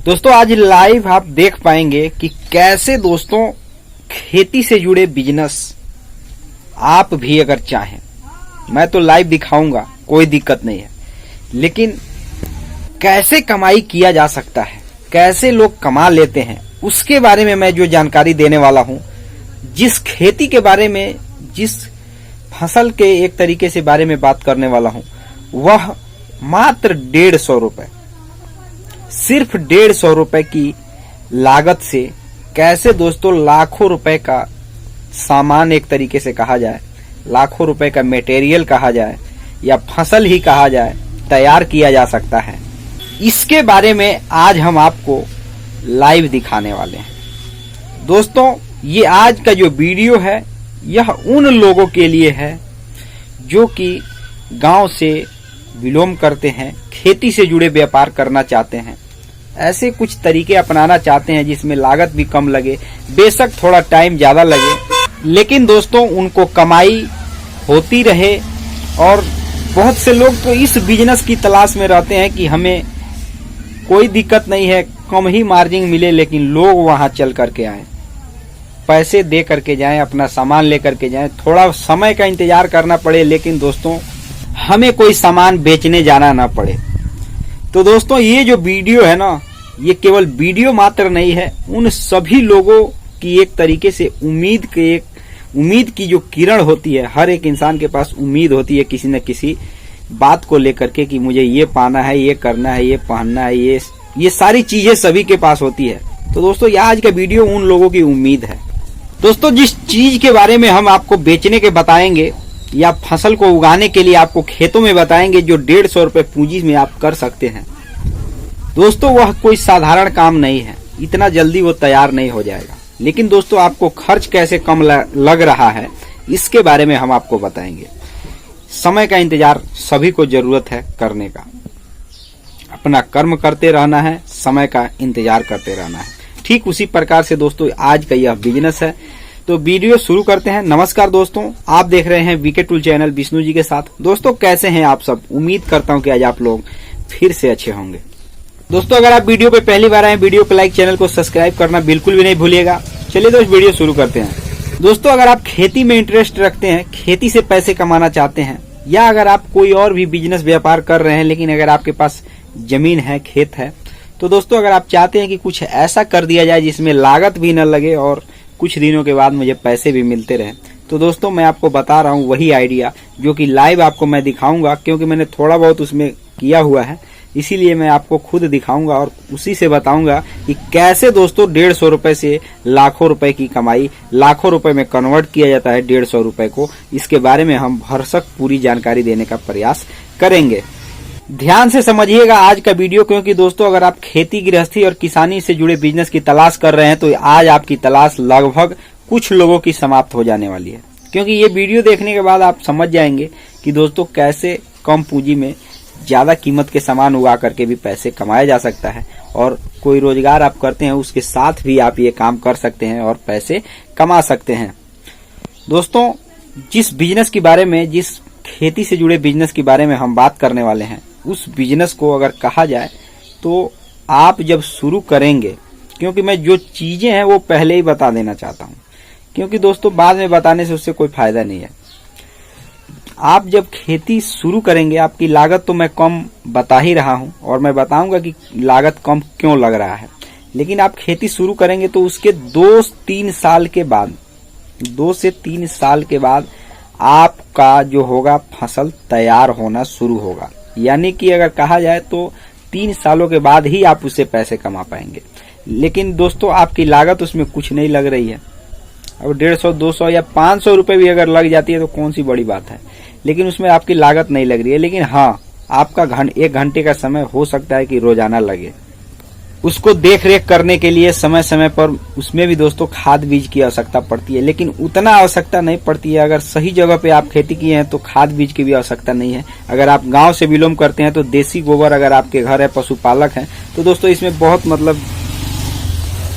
दोस्तों आज लाइव आप देख पाएंगे कि कैसे दोस्तों खेती से जुड़े बिजनेस आप भी अगर चाहें, मैं तो लाइव दिखाऊंगा, कोई दिक्कत नहीं है, लेकिन कैसे कमाई किया जा सकता है, कैसे लोग कमा लेते हैं, उसके बारे में मैं जो जानकारी देने वाला हूं। जिस खेती के बारे में, जिस फसल के एक तरीके से बारे में बात करने वाला हूं, वह मात्र 150 रुपए, सिर्फ 150 रुपए की लागत से कैसे दोस्तों लाखों रुपए का सामान, एक तरीके से कहा जाए लाखों रुपए का मटेरियल कहा जाए या फसल ही कहा जाए, तैयार किया जा सकता है। इसके बारे में आज हम आपको लाइव दिखाने वाले हैं। दोस्तों ये आज का जो वीडियो है यह उन लोगों के लिए है जो कि गांव से बिलोंग करते हैं, खेती से जुड़े व्यापार करना चाहते हैं, ऐसे कुछ तरीके अपनाना चाहते हैं जिसमें लागत भी कम लगे, बेशक थोड़ा टाइम ज्यादा लगे, लेकिन दोस्तों उनको कमाई होती रहे। और बहुत से लोग तो इस बिजनेस की तलाश में रहते हैं कि हमें कोई दिक्कत नहीं है, कम ही मार्जिन मिले, लेकिन लोग वहां चल करके आए, पैसे दे करके जाएं, अपना सामान लेकर के जाएं, थोड़ा समय का इंतजार करना पड़े, लेकिन दोस्तों हमें कोई सामान बेचने जाना ना पड़े। तो दोस्तों ये जो वीडियो है ना, ये केवल वीडियो मात्र नहीं है, उन सभी लोगों की एक तरीके से उम्मीद की जो किरण होती है, हर एक इंसान के पास उम्मीद होती है किसी न किसी बात को लेकर के कि मुझे ये पाना है, ये करना है, ये पहनना है, ये सारी चीजें सभी के पास होती है। तो दोस्तों ये आज का वीडियो उन लोगों की उम्मीद है। दोस्तों जिस चीज के बारे में हम आपको बेचने के बताएंगे या फसल को उगाने के लिए आपको खेतों में बताएंगे, जो 150 रुपए पूंजी में आप कर सकते हैं, दोस्तों वह कोई साधारण काम नहीं है, इतना जल्दी वो तैयार नहीं हो जाएगा। लेकिन दोस्तों आपको खर्च कैसे कम लग रहा है, इसके बारे में हम आपको बताएंगे। समय का इंतजार सभी को जरूरत है करने का, अपना कर्म करते रहना है, समय का इंतजार करते रहना है। ठीक उसी प्रकार से दोस्तों आज का यह बिजनेस है। तो वीडियो शुरू करते हैं। नमस्कार दोस्तों, आप देख रहे हैं VK tool channel Vishnu ji के साथ। दोस्तों कैसे हैं आप सब? उम्मीद करता हूं कि आज आप लोग फिर से अच्छे होंगे। दोस्तों अगर आप वीडियो पे पहली बार आए, वीडियो को लाइक, चैनल को सब्सक्राइब करना बिल्कुल भी नहीं भूलिएगा। चलिए दोस्त वीडियो शुरू करते हैं। दोस्तों अगर आप खेती में इंटरेस्ट रखते हैं, खेती से पैसे कमाना चाहते हैं, या अगर आप कोई और भी बिजनेस व्यापार कर रहे हैं, लेकिन अगर आपके पास जमीन है, खेत है, तो दोस्तों अगर आप चाहते हैं कि कुछ ऐसा कर दिया जाए जिसमें लागत भी न लगे और कुछ दिनों के बाद मुझे पैसे भी मिलते रहे, तो दोस्तों मैं आपको बता रहा हूं वही आइडिया जो कि लाइव आपको मैं दिखाऊंगा, क्योंकि मैंने थोड़ा बहुत उसमें किया हुआ है, इसीलिए मैं आपको खुद दिखाऊंगा और उसी से बताऊंगा कि कैसे दोस्तों 150 रुपए से लाखों रुपए की कमाई, लाखों रुपए में कन्वर्ट किया जाता है 150 रुपए को। इसके बारे में हम भरसक पूरी जानकारी देने का प्रयास करेंगे। ध्यान से समझिएगा आज का वीडियो, क्योंकि दोस्तों अगर आप खेती, गृहस्थी और किसानी से जुड़े बिजनेस की तलाश कर रहे हैं तो आज आपकी तलाश लगभग कुछ लोगों की समाप्त हो जाने वाली है, क्योंकि ये वीडियो देखने के बाद आप समझ जाएंगे कि दोस्तों कैसे कम पूंजी में ज्यादा कीमत के सामान उगा करके भी पैसे कमाया जा सकता है, और कोई रोजगार आप करते हैं उसके साथ भी आप ये काम कर सकते हैं और पैसे कमा सकते हैं। दोस्तों जिस बिजनेस के बारे में, जिस खेती से जुड़े बिजनेस के बारे में हम बात करने वाले हैं, उस बिजनेस को अगर कहा जाए तो आप जब शुरू करेंगे, क्योंकि मैं जो चीजें हैं वो पहले ही बता देना चाहता हूं, क्योंकि दोस्तों बाद में बताने से उससे कोई फायदा नहीं है। आप जब खेती शुरू करेंगे, आपकी लागत तो मैं कम बता ही रहा हूं और मैं बताऊंगा कि लागत कम क्यों लग रहा है, लेकिन आप खेती शुरू करेंगे तो उसके 2 से 3 साल के बाद आपका जो होगा फसल तैयार होना शुरू होगा। यानी कि अगर कहा जाए तो 3 सालों के बाद ही आप उससे पैसे कमा पाएंगे। लेकिन दोस्तों आपकी लागत उसमें कुछ नहीं लग रही है। अब 150, 200 या 500 रुपए भी अगर लग जाती है तो कौन सी बड़ी बात है, लेकिन उसमें आपकी लागत नहीं लग रही है। लेकिन हाँ, आपका 1 घंटे का समय हो सकता है कि रोजाना लगे। उसको देख रेख करने के लिए समय समय पर उसमें भी दोस्तों खाद बीज की आवश्यकता पड़ती है, लेकिन उतना आवश्यकता नहीं पड़ती है। अगर सही जगह पे आप खेती किए हैं तो खाद बीज की भी आवश्यकता नहीं है। अगर आप गांव से बिलोंग करते हैं तो देसी गोबर अगर आपके घर है, पशुपालक हैं, तो दोस्तों इसमें बहुत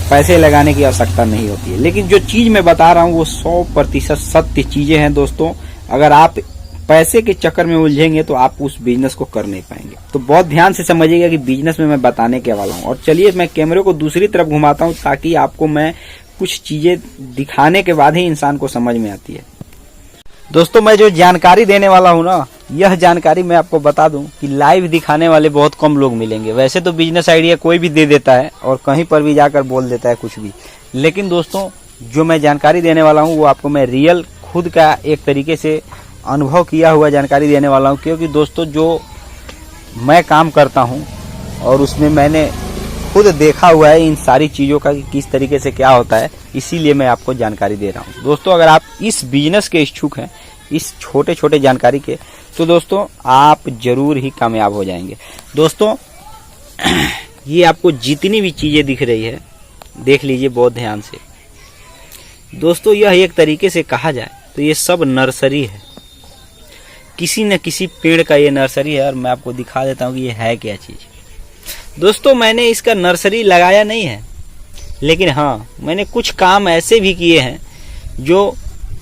पैसे लगाने की आवश्यकता नहीं होती है। लेकिन जो चीज मैं बता रहा हूँ वो 100% सत्य चीजें हैं दोस्तों। अगर आप पैसे के चक्कर में उलझेंगे तो आप उस बिजनेस को कर नहीं पाएंगे। तो बहुत ध्यान से समझिएगा कि बिजनेस में मैं बताने के वाला हूँ। और चलिए मैं कैमरे को दूसरी तरफ घुमाता हूँ ताकि आपको मैं कुछ चीजें दिखाने के बाद ही इंसान को समझ में आती है। दोस्तों मैं जो जानकारी देने वाला हूँ ना, यह जानकारी मैं आपको बता दूं कि लाइव दिखाने वाले बहुत कम लोग मिलेंगे। वैसे तो बिजनेस आइडिया कोई भी दे देता है और कहीं पर भी जाकर बोल देता है कुछ भी, लेकिन दोस्तों जो मैं जानकारी देने वाला हूँ वो आपको मैं रियल खुद का एक तरीके से अनुभव किया हुआ जानकारी देने वाला हूँ। क्योंकि दोस्तों जो मैं काम करता हूँ और उसमें मैंने खुद देखा हुआ है इन सारी चीज़ों का कि किस तरीके से क्या होता है, इसीलिए मैं आपको जानकारी दे रहा हूँ। दोस्तों अगर आप इस बिजनेस के इच्छुक हैं, इस छोटे छोटे जानकारी के, तो दोस्तों आप जरूर ही कामयाब हो जाएंगे। दोस्तों ये आपको जितनी भी चीज़ें दिख रही है देख लीजिए बहुत ध्यान से। दोस्तों यह एक तरीके से कहा जाए तो ये सब नर्सरी है, किसी न किसी पेड़ का ये नर्सरी है। और मैं आपको दिखा देता हूँ कि ये है क्या चीज़। दोस्तों मैंने इसका नर्सरी लगाया नहीं है, लेकिन हाँ मैंने कुछ काम ऐसे भी किए हैं जो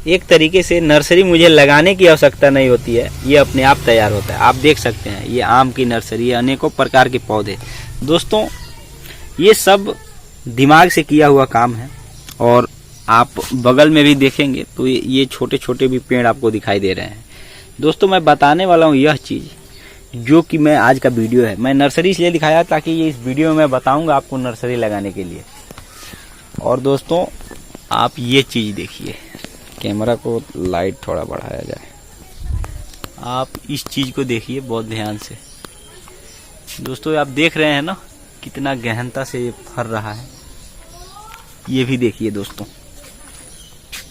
एक तरीके से नर्सरी मुझे लगाने की आवश्यकता नहीं होती है, ये अपने आप तैयार होता है। आप देख सकते हैं ये आम की नर्सरी है, अनेकों प्रकार के पौधे। दोस्तों ये सब दिमाग से किया हुआ काम है। और आप बगल में भी देखेंगे तो ये छोटे छोटे भी पेड़ आपको दिखाई दे रहे हैं। दोस्तों मैं बताने वाला हूँ यह चीज़ जो कि मैं आज का वीडियो है, मैं नर्सरी इसलिए दिखाया ताकि ये इस वीडियो में मैं बताऊंगा आपको नर्सरी लगाने के लिए। और दोस्तों आप ये चीज़ देखिए, कैमरा को लाइट थोड़ा बढ़ाया जाए, आप इस चीज़ को देखिए बहुत ध्यान से। दोस्तों आप देख रहे हैं ना कितना गहनता से ये फर रहा है। ये भी देखिए दोस्तों,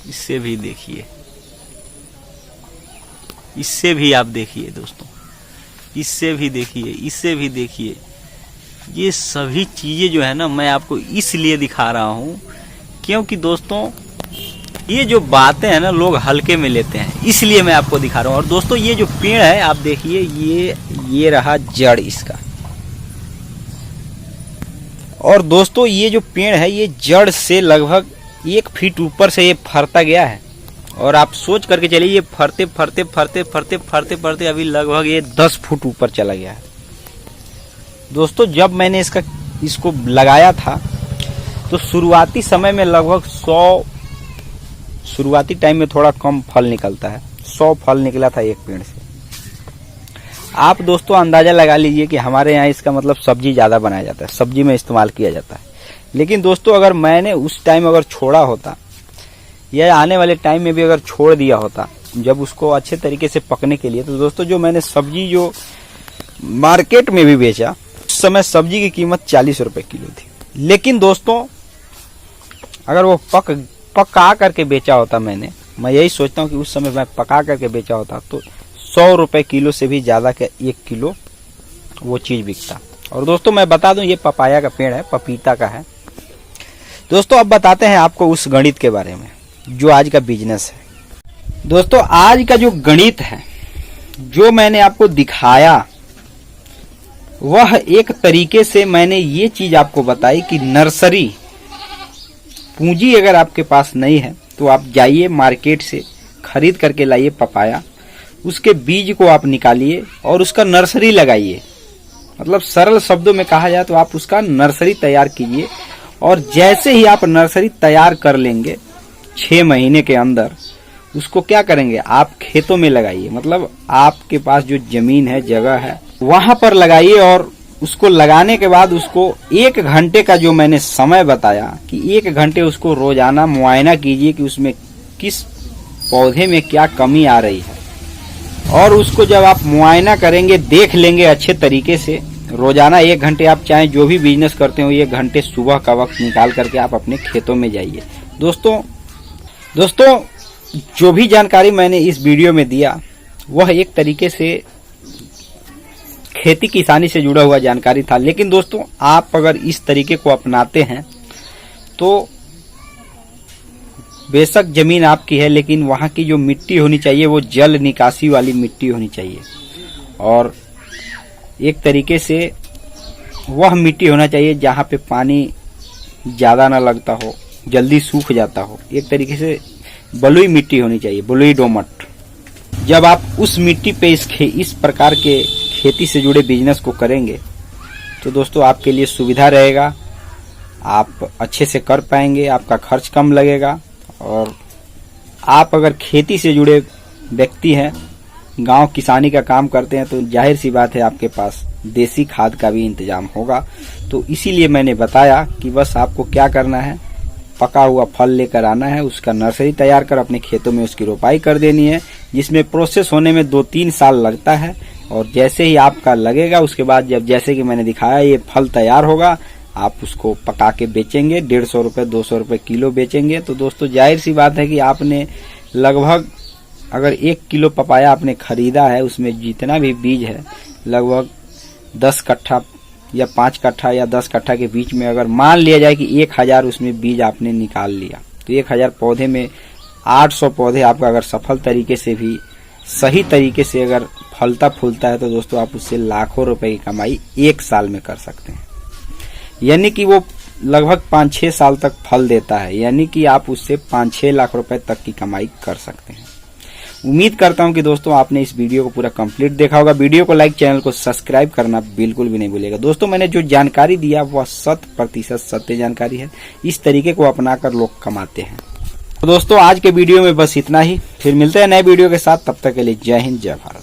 इससे भी देखिए, इससे भी आप देखिए दोस्तों, इससे भी देखिए, इससे भी देखिए। ये सभी चीजें जो है ना मैं आपको इसलिए दिखा रहा हूँ क्योंकि दोस्तों ये जो बातें हैं ना लोग हल्के में लेते हैं, इसलिए मैं आपको दिखा रहा हूँ। और दोस्तों ये जो पेड़ है आप देखिए, ये रहा जड़ इसका। और दोस्तों ये जो पेड़ है ये जड़ से लगभग 1 फीट ऊपर से ये फरता गया है। और आप सोच करके चलिए ये फरते फरते फरते फरते फरते फरते अभी लगभग ये 10 फुट ऊपर चला गया है। दोस्तों जब मैंने इसको लगाया था तो शुरुआती समय में लगभग 100, शुरुआती टाइम में थोड़ा कम फल निकलता है, 100 फल निकला था एक पेड़ से। आप दोस्तों अंदाजा लगा लीजिए कि हमारे यहाँ इसका मतलब सब्जी ज्यादा बनाया जाता है, सब्जी में इस्तेमाल किया जाता है। लेकिन दोस्तों अगर मैंने उस टाइम अगर छोड़ा होता या आने वाले टाइम में भी अगर छोड़ दिया होता जब उसको अच्छे तरीके से पकने के लिए, तो दोस्तों जो मैंने सब्जी जो मार्केट में भी बेचा उस समय सब्जी की कीमत 40 रुपए किलो थी। लेकिन दोस्तों अगर वो पका करके बेचा होता मैं यही सोचता हूँ कि उस समय मैं पका करके बेचा होता तो 100 रुपए किलो से भी ज्यादा का 1 किलो वो चीज बिकता। और दोस्तों मैं बता दूं ये पपाया का पेड़ है, पपीता का है। दोस्तों अब बताते हैं आपको उस गणित के बारे में जो आज का बिजनेस है। दोस्तों आज का जो गणित है जो मैंने आपको दिखाया वह एक तरीके से मैंने ये चीज आपको बताई कि नर्सरी पूंजी अगर आपके पास नहीं है तो आप जाइए मार्केट से खरीद करके लाइए पपाया, उसके बीज को आप निकालिए और उसका नर्सरी लगाइए। मतलब सरल शब्दों में कहा जाए तो आप उसका नर्सरी तैयार कीजिए। और जैसे ही आप नर्सरी तैयार कर लेंगे 6 महीने के अंदर उसको क्या करेंगे, आप खेतों में लगाइए। मतलब आपके पास जो जमीन है, जगह है, वहां पर लगाइए। और उसको लगाने के बाद उसको 1 घंटे का जो मैंने समय बताया कि 1 घंटे उसको रोजाना मुआयना कीजिए कि उसमें किस पौधे में क्या कमी आ रही है। और उसको जब आप मुआयना करेंगे, देख लेंगे अच्छे तरीके से, रोजाना 1 घंटे आप चाहे जो भी बिजनेस करते हो 1 घंटे सुबह का वक्त निकाल करके आप अपने खेतों में जाइए। दोस्तों जो भी जानकारी मैंने इस वीडियो में दिया वह एक तरीके से खेती किसानी से जुड़ा हुआ जानकारी था। लेकिन दोस्तों आप अगर इस तरीके को अपनाते हैं तो बेशक जमीन आपकी है, लेकिन वहां की जो मिट्टी होनी चाहिए वो जल निकासी वाली मिट्टी होनी चाहिए। और एक तरीके से वह मिट्टी होना चाहिए जहां पे पानी ज्यादा ना लगता हो, जल्दी सूख जाता हो। एक तरीके से बलुई मिट्टी होनी चाहिए, बलुई दोमट। जब आप उस मिट्टी पे इस प्रकार के खेती से जुड़े बिजनेस को करेंगे तो दोस्तों आपके लिए सुविधा रहेगा, आप अच्छे से कर पाएंगे, आपका खर्च कम लगेगा। और आप अगर खेती से जुड़े व्यक्ति हैं, गांव किसानी का काम करते हैं, तो जाहिर सी बात है आपके पास देसी खाद का भी इंतजाम होगा। तो इसीलिए मैंने बताया कि बस आपको क्या करना है, पका हुआ फल लेकर आना है, उसका नर्सरी तैयार कर अपने खेतों में उसकी रोपाई कर देनी है, जिसमें प्रोसेस होने में 2-3 साल लगता है। और जैसे ही आपका लगेगा उसके बाद जब जैसे कि मैंने दिखाया ये फल तैयार होगा, आप उसको पका के बेचेंगे, 150 रुपये 200 रुपये किलो बेचेंगे। तो दोस्तों जाहिर सी बात है कि आपने लगभग अगर 1 किलो पपाया आपने खरीदा है, उसमें जितना भी बीज है लगभग 10 कट्ठा या 5 कट्ठा या 10 कट्ठा के बीच में अगर मान लिया जाए कि 1000 उसमें बीज आपने निकाल लिया, तो 1000 पौधे में 800 पौधे आपका अगर सफल तरीके से भी सही तरीके से अगर फलता फूलता है तो दोस्तों आप उससे लाखों रुपए की कमाई 1 साल में कर सकते हैं। यानी कि वो लगभग 5-6 साल तक फल देता है, यानी कि आप उससे 5-6 लाख रुपए तक की कमाई कर सकते हैं। उम्मीद करता हूं कि दोस्तों आपने इस वीडियो को पूरा कंप्लीट देखा होगा। वीडियो को लाइक, चैनल को सब्सक्राइब करना बिल्कुल भी नहीं भूलिएगा। दोस्तों मैंने जो जानकारी दिया वह 100% सत्य जानकारी है, इस तरीके को अपनाकर लोग कमाते हैं। तो दोस्तों आज के वीडियो में बस इतना ही, फिर मिलते हैं नए वीडियो के साथ, तब तक के लिए जय हिंद जय भारत।